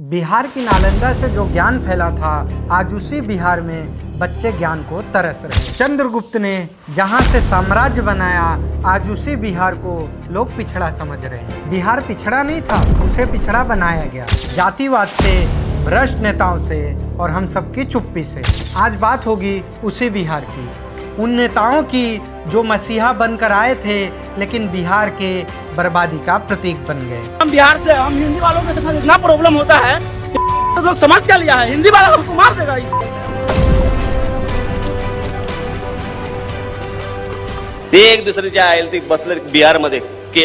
बिहार की नालंदा से जो ज्ञान फैला था, आज उसी बिहार में बच्चे ज्ञान को तरस रहे। चंद्रगुप्त ने जहां से साम्राज्य बनाया, आज उसी बिहार को लोग पिछड़ा समझ रहे हैं। बिहार पिछड़ा नहीं था, उसे पिछड़ा बनाया गया जातिवाद से, भ्रष्ट नेताओं से और हम सबकी चुप्पी से। आज बात होगी उसी बिहार की, उन नेताओं की जो मसीहा बनकर आए थे लेकिन बिहार के बर्बादी का प्रतीक बन गए। हम बिहार से, हम हिंदी वालों के साथ इतना प्रॉब्लम होता है तो लोग समझ क्या लिया है, हिंदी वाला हमको मार देगा। ते एक दुसरीच्या आयल ते बसले बिहार मध्ये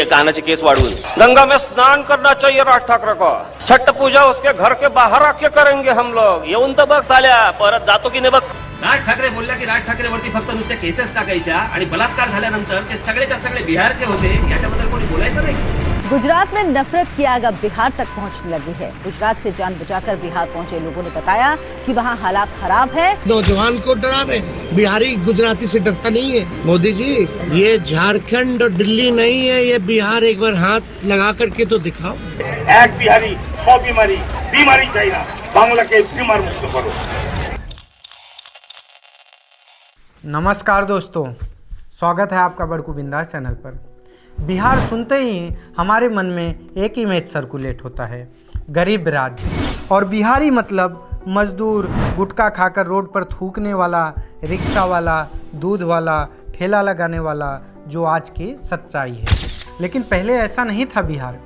कानाचे केस वाढवून। गंगा में स्नान करना चाहिए राज ठाकरे को, छठ पूजा उसके घर के बाहर आके करेंगे हम लोग। येऊन तर बघ साल्या, परत जातो की नाही बघ। राज ठाकरे बोलला की राज ठाकरेवरती फक्त नुसत्या केसेस टाकायच्या आणि बलात्कार झाल्यानंतर ते सगळेच्या सगळे बिहारचे होते, याच्याबद्दल कोणी बोलायचं नाही। गुजरात में नफरत की आग अब बिहार तक पहुंचने लगी है। गुजरात से जान बचाकर बिहार पहुंचे लोगों ने बताया कि वहां हालात खराब है। नौजवान को डरा रहे, बिहारी गुजराती से डरता नहीं है। मोदी जी, ये झारखंड और दिल्ली नहीं है, ये बिहार। एक बार हाथ लगा करके तो दिखाओ। एक बिहारी 100 बीमारी चाहिए, बांग्ला के बीमार मुक्त करो। नमस्कार दोस्तों, स्वागत है आपका बड़कू बिंदास चैनल पर। बिहार सुनते ही हमारे मन में एक इमेज सर्कुलेट होता है, गरीब राज्य। और बिहारी मतलब मजदूर, गुटखा खाकर रोड पर थूकने वाला, रिक्शा वाला, दूध वाला, ठेला लगाने वाला, जो आज की सच्चाई है। लेकिन पहले ऐसा नहीं था। बिहार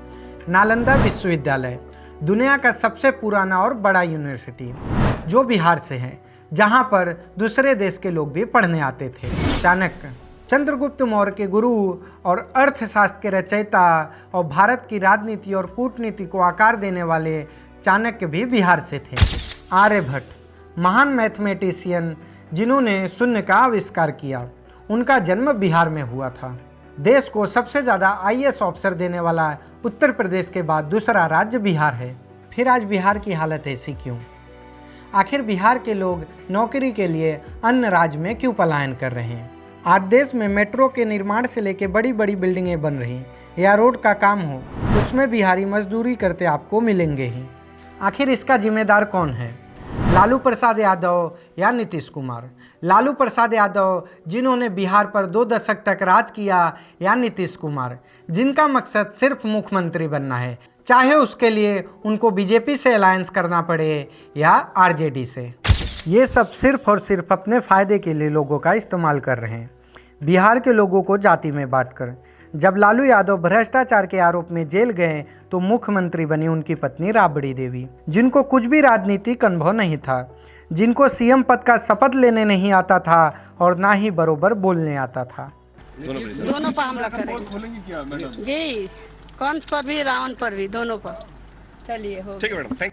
नालंदा विश्वविद्यालय दुनिया का सबसे पुराना और बड़ा यूनिवर्सिटी जो बिहार से है, जहाँ पर दूसरे देश के लोग भी पढ़ने आते थे। चाणक्य, चंद्रगुप्त मौर्य के गुरु और अर्थशास्त्र के रचयिता और भारत की राजनीति और कूटनीति को आकार देने वाले चाणक्य भी बिहार से थे। आर्यभट्ट, महान मैथमेटिशियन जिन्होंने शून्य का आविष्कार किया, उनका जन्म बिहार में हुआ था। देश को सबसे ज़्यादा IAS ऑफिसर देने वाला उत्तर प्रदेश के बाद दूसरा राज्य बिहार है। फिर आज बिहार की हालत ऐसी क्यों? आखिर बिहार के लोग नौकरी के लिए अन्य राज्य में क्यों पलायन कर रहे हैं? आज देश में मेट्रो के निर्माण से लेकर बड़ी बड़ी बिल्डिंगें बन रही या रोड का काम हो, उसमें बिहारी मजदूरी करते आपको मिलेंगे ही। आखिर इसका जिम्मेदार कौन है? लालू प्रसाद यादव या नीतीश कुमार? लालू प्रसाद यादव जिन्होंने बिहार पर 2 दशक तक राज किया, या नीतीश कुमार जिनका मकसद सिर्फ मुख्यमंत्री बनना है, चाहे उसके लिए उनको बीजेपी से अलायंस करना पड़े या RJD से। ये सब सिर्फ और सिर्फ अपने फ़ायदे के लिए लोगों का इस्तेमाल कर रहे हैं, बिहार के लोगों को जाति में बांटकर। जब लालू यादव भ्रष्टाचार के आरोप में जेल गए तो मुख्यमंत्री बनी उनकी पत्नी राबड़ी देवी, जिनको कुछ भी राजनीतिक अनुभव नहीं था, जिनको CM पद का शपथ लेने नहीं आता था और ना ही बरोबर बोलने आता था। दोनों पर हमला करेंगे जी, कंस पर भी, रावण पर भी, दोनों पर। चलिए, हो ठीक है मैडम।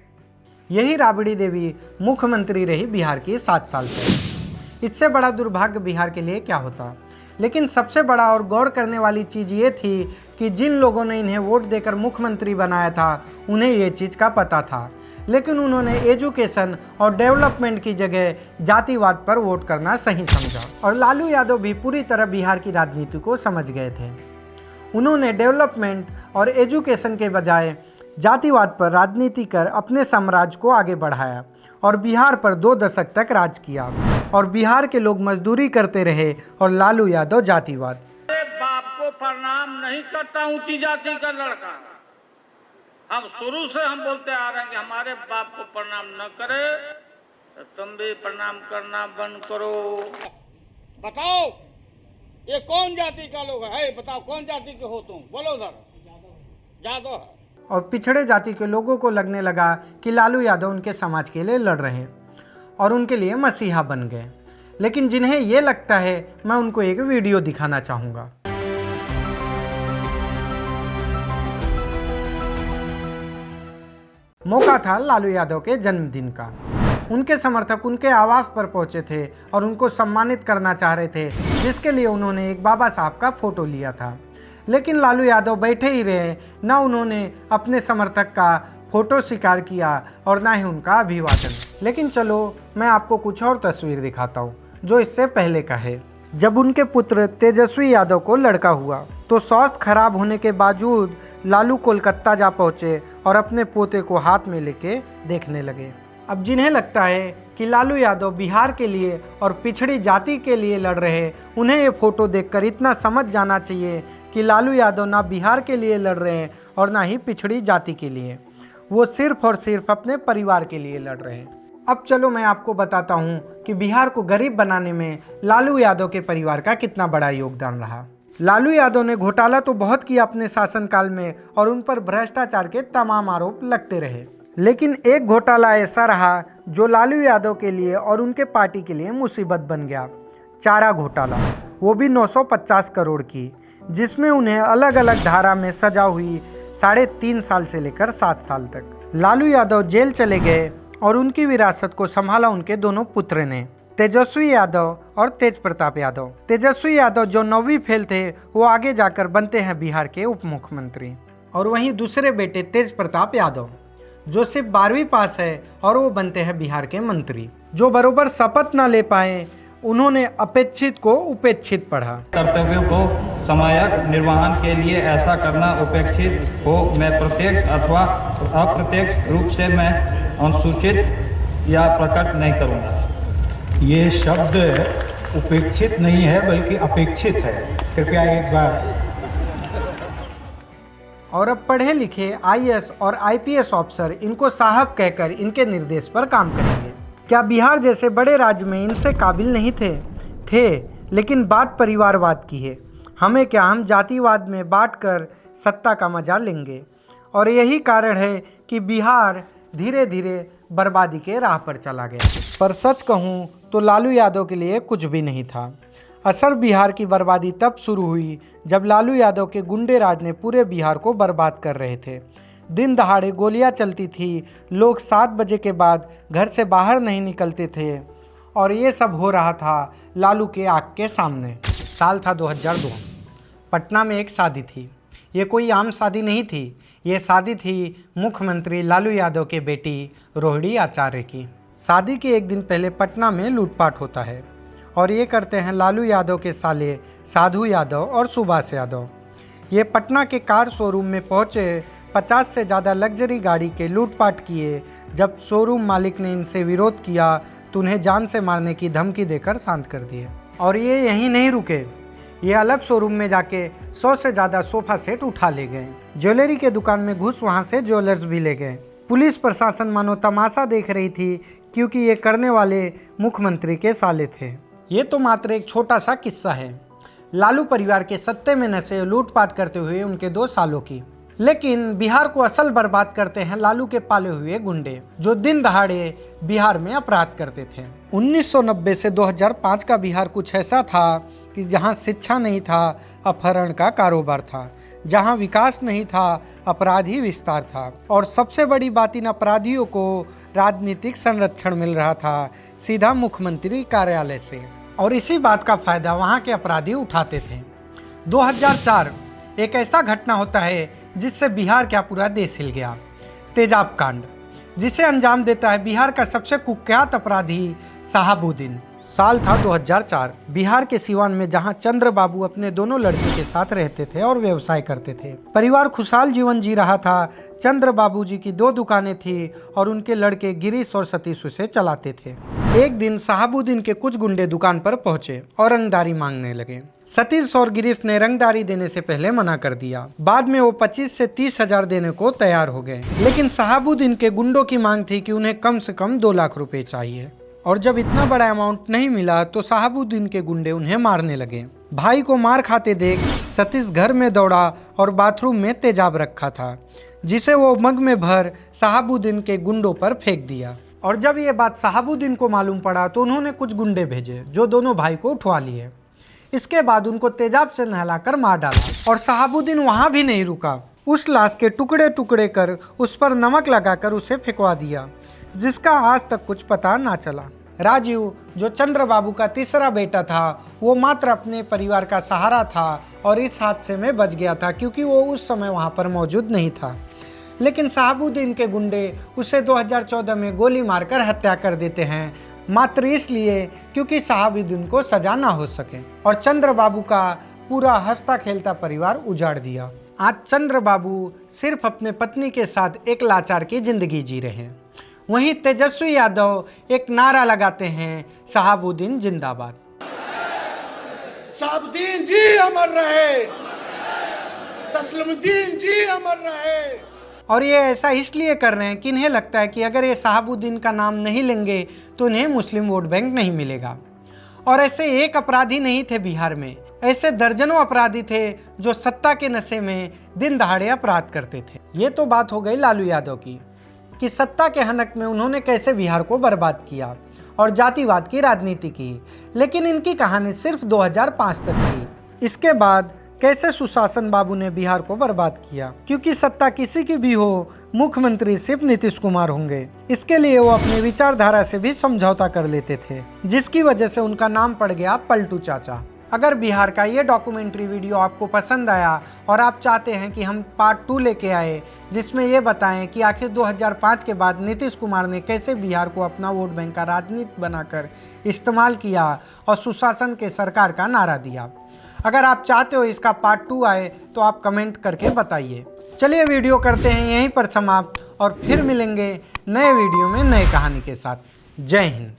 यही राबड़ी देवी मुख्यमंत्री रही बिहार की 7 साल तक। इससे बड़ा दुर्भाग्य बिहार के लिए क्या होता? लेकिन सबसे बड़ा और गौर करने वाली चीज़ ये थी कि जिन लोगों ने इन्हें वोट देकर मुख्यमंत्री बनाया था, उन्हें ये चीज़ का पता था, लेकिन उन्होंने एजुकेशन और डेवलपमेंट की जगह जातिवाद पर वोट करना सही समझा। और लालू यादव भी पूरी तरह बिहार की राजनीति को समझ गए थे। उन्होंने डेवलपमेंट और एजुकेशन के बजाय जातिवाद पर राजनीति कर अपने साम्राज्य को आगे बढ़ाया और बिहार पर 2 दशक तक राज किया। और बिहार के लोग मजदूरी करते रहे और लालू यादव जातिवाद। बाप को प्रणाम नहीं करता ऊंची जाति का लड़का। हम शुरू से हम बोलते आ रहे हैं कि हमारे बाप को प्रणाम न करे तो तुम भी प्रणाम करना बंद करो। बताओ ये कौन जाति का लोग है? बताओ कौन जाति के हो तुम? बोलो उधर। यादव। और पिछड़े जाति के लोगों को लगने लगा कि लालू यादव उनके समाज के लिए लड़ रहे हैं और उनके लिए मसीहा बन गए। लेकिन जिन्हें ये लगता है, मैं उनको एक वीडियो दिखाना चाहूँगा। मौका था लालू यादव के जन्मदिन का। उनके समर्थक उनके आवास पर पहुंचे थे और उनको सम्मानित करना चाह रहे थे, जिसके लिए उन्होंने एक बाबा साहब का फोटो लिया था। लेकिन लालू यादव बैठे ही रहे, ना उन्होंने अपने समर्थक का फोटो स्वीकार किया और ना ही उनका अभिवादन। लेकिन चलो मैं आपको कुछ और तस्वीर दिखाता हूँ जो इससे पहले का है। जब उनके पुत्र तेजस्वी यादव को लड़का हुआ तो स्वास्थ्य खराब होने के बावजूद लालू कोलकाता जा पहुँचे और अपने पोते को हाथ में लेके देखने लगे। अब जिन्हें लगता है कि लालू यादव बिहार के लिए और पिछड़ी जाति के लिए लड़ रहे, उन्हें ये फोटो देखकर इतना समझ जाना चाहिए कि लालू यादव ना बिहार के लिए लड़ रहे हैं और ना ही पिछड़ी जाति के लिए, वो सिर्फ और सिर्फ अपने परिवार के लिए लड़ रहे हैं। अब चलो मैं आपको बताता हूँ कि बिहार को गरीब बनाने में लालू यादव के परिवार का कितना बड़ा योगदान रहा। लालू यादव ने घोटाला तो बहुत किया अपने शासनकाल में और उन पर भ्रष्टाचार के तमाम आरोप लगते रहे, लेकिन एक घोटाला ऐसा रहा जो लालू यादव के लिए और उनके पार्टी के लिए मुसीबत बन गया, चारा घोटाला, वो भी 950 करोड़ की, जिसमें उन्हें अलग अलग धारा में सजा हुई 3.5 साल से लेकर 7 साल तक। लालू यादव जेल चले गए और उनकी विरासत को संभाला उनके दोनों पुत्र ने, तेजस्वी यादव और तेज प्रताप यादव। तेजस्वी यादव जो 9वीं फेल थे, वो आगे जाकर बनते हैं बिहार के उप मुख्यमंत्री, और वहीं दूसरे बेटे तेज प्रताप यादव जो सिर्फ 12वीं पास है और वो बनते हैं बिहार के मंत्री। जो बरोबर शपथ न ले पाए, उन्होंने अपेक्षित को उपेक्षित पढ़ा। कर्तव्यों को समायक निर्वहन के लिए ऐसा करना उपेक्षित हो, मैं प्रत्यक्ष अथवा अप्रत्यक्ष रूप से मैं अनुसूचित या प्रकट नहीं करूँगा। ये शब्द उपेक्षित नहीं है बल्कि अपेक्षित है, कृपया एक बार। और अब पढ़े लिखे IAS और IPS ऑफिसर इनको साहब कहकर इनके निर्देश पर काम करेंगे। क्या बिहार जैसे बड़े राज्य में इनसे काबिल नहीं थे, लेकिन बात परिवारवाद की है। हमें क्या, हम जातिवाद में बांटकर सत्ता का मजा लेंगे, और यही कारण है कि बिहार धीरे धीरे बर्बादी के राह पर चला गया। पर सच कहूँ तो लालू यादव के लिए कुछ भी नहीं था। असल बिहार की बर्बादी तब शुरू हुई जब लालू यादव के गुंडे राज ने पूरे बिहार को बर्बाद कर रहे थे। दिन दहाड़े गोलियां चलती थी, लोग 7 बजे के बाद घर से बाहर नहीं निकलते थे, और ये सब हो रहा था लालू के आँख के सामने। साल था 2002। पटना में एक शादी थी। ये कोई आम शादी नहीं थी, ये शादी थी मुख्यमंत्री लालू यादव के बेटी रोहिणी आचार्य की। शादी के एक दिन पहले पटना में लूटपाट होता है, और ये करते हैं लालू यादव के साले साधु यादव और सुभाष यादव। ये पटना के कार शोरूम में पहुँचे, 50 से ज़्यादा लग्जरी गाड़ी के लूटपाट किए। जब शोरूम मालिक ने इनसे विरोध किया तो उन्हें जान से मारने की धमकी देकर शांत कर दिए। और ये यहीं नहीं रुके, ये अलग शोरूम में जाके 100 से ज़्यादा सोफा सेट उठा ले गए। ज्वेलरी के दुकान में घुस वहाँ से ज्वेलर्स भी ले गए। पुलिस प्रशासन मानो तमाशा देख रही थी, क्योंकि ये करने वाले मुख्यमंत्री के साले थे। ये तो मात्र एक छोटा सा किस्सा है लालू परिवार के सत्ते में नशे लूटपाट करते हुए उनके 2 सालों की। लेकिन बिहार को असल बर्बाद करते हैं लालू के पाले हुए गुंडे, जो दिन दहाड़े बिहार में अपराध करते थे। 1990 से 2005 का बिहार कुछ ऐसा था कि जहां शिक्षा नहीं था, अपहरण का कारोबार था, जहां विकास नहीं था, अपराध ही विस्तार था, और सबसे बड़ी बात, इन अपराधियों को राजनीतिक संरक्षण मिल रहा था सीधा मुख्यमंत्री कार्यालय से, और इसी बात का फायदा वहां के अपराधी उठाते थे। 2004 एक ऐसा घटना होता है जिससे बिहार क्या पूरा देश हिल गया। तेजाब कांड, जिसे अंजाम देता है बिहार का सबसे कुख्यात अपराधी शहाबुद्दीन। साल था 2004। बिहार के सिवान में जहां चंद्र बाबू अपने दोनों लड़कियों के साथ रहते थे और व्यवसाय करते थे। परिवार खुशहाल जीवन जी रहा था। चंद्र बाबू जी की 2 दुकानें थी और उनके लड़के गिरीश और सतीश उसे चलाते थे। एक दिन शहाबुद्दीन के कुछ गुंडे दुकान पर पहुंचे और रंगदारी मांगने लगे। सतीश और गिरीश ने रंगदारी देने से पहले मना कर दिया। बाद में वो 25 से 30 हजार देने को तैयार हो गए, लेकिन शहाबुद्दीन के गुंडों की मांग थी कि उन्हें कम से कम 2 लाख रुपए चाहिए। और जब इतना बड़ा अमाउंट नहीं मिला तो शहाबुद्दीन के गुंडे उन्हें मारने लगे। भाई को मार खाते देख सतीश घर में दौड़ा और बाथरूम में तेजाब रखा था, जिसे वो मग में भर शहाबुद्दीन के गुंडों पर फेंक दिया। और जब ये बात शहाबुद्दीन को मालूम पड़ा तो उन्होंने कुछ गुंडे भेजे जो दोनों भाई को उठवा लिए। इसके बाद उनको तेजाब से नहलाकर मार डाला। और शहाबुद्दीन वहाँ भी नहीं रुका, उस लाश के टुकड़े टुकड़े कर उस पर नमक लगाकर उसे फेंकवा दिया, जिसका आज तक कुछ पता ना चला। राजीव, जो चंद्र बाबू का तीसरा बेटा था, वो मात्र अपने परिवार का सहारा था और इस हादसे में बच गया था, क्योंकि वो उस समय वहाँ पर मौजूद नहीं था। लेकिन शहाबुद्दीन के गुंडे उसे 2014 में गोली मारकर हत्या कर देते हैं, मात्र इसलिए क्योंकि शहाबुद्दीन को सजा ना हो सके, और चंद्र बाबू का पूरा हंसता खेलता परिवार उजाड़ दिया। आज चंद्र बाबू सिर्फ अपने पत्नी के साथ एक लाचार की जिंदगी जी रहे हैं। वहीं तेजस्वी यादव एक नारा लगाते हैं, शहाबुद्दीन जिंदाबाद। शहाबुद्दीन जी अमर रहे, तस्लीमुद्दीन जी अमर रहे। और ये ऐसा इसलिए कर रहे हैं कि इन्हें लगता है कि अगर ये शहाबुद्दीन का नाम नहीं लेंगे तो इन्हें मुस्लिम वोट बैंक नहीं मिलेगा। और ऐसे एक अपराधी नहीं थे बिहार में, ऐसे दर्जनों अपराधी थे जो सत्ता के नशे में दिन दहाड़े अपराध करते थे। ये तो बात हो गई लालू यादव की कि सत्ता के हनक में उन्होंने कैसे बिहार को बर्बाद किया और जातिवाद की राजनीति की, लेकिन इनकी कहानी सिर्फ 2005 तक थी। इसके बाद कैसे सुशासन बाबू ने बिहार को बर्बाद किया, क्योंकि सत्ता किसी की भी हो, मुख्यमंत्री सिर्फ नीतीश कुमार होंगे। इसके लिए वो अपनी विचारधारा से भी समझौता कर लेते थे, जिसकी वजह से उनका नाम पड़ गया पलटू चाचा। अगर बिहार का ये डॉक्यूमेंट्री वीडियो आपको पसंद आया और आप चाहते हैं कि हम पार्ट 2 लेके आए जिसमें ये बताएं कि आखिर 2005 के बाद नीतीश कुमार ने कैसे बिहार को अपना वोट बैंक का राजनीति बनाकर इस्तेमाल किया और सुशासन के सरकार का नारा दिया, अगर आप चाहते हो इसका पार्ट 2 आए तो आप कमेंट करके बताइए। चलिए वीडियो करते हैं यहीं पर समाप्त और फिर मिलेंगे नए वीडियो में नए कहानी के साथ। जय हिंद।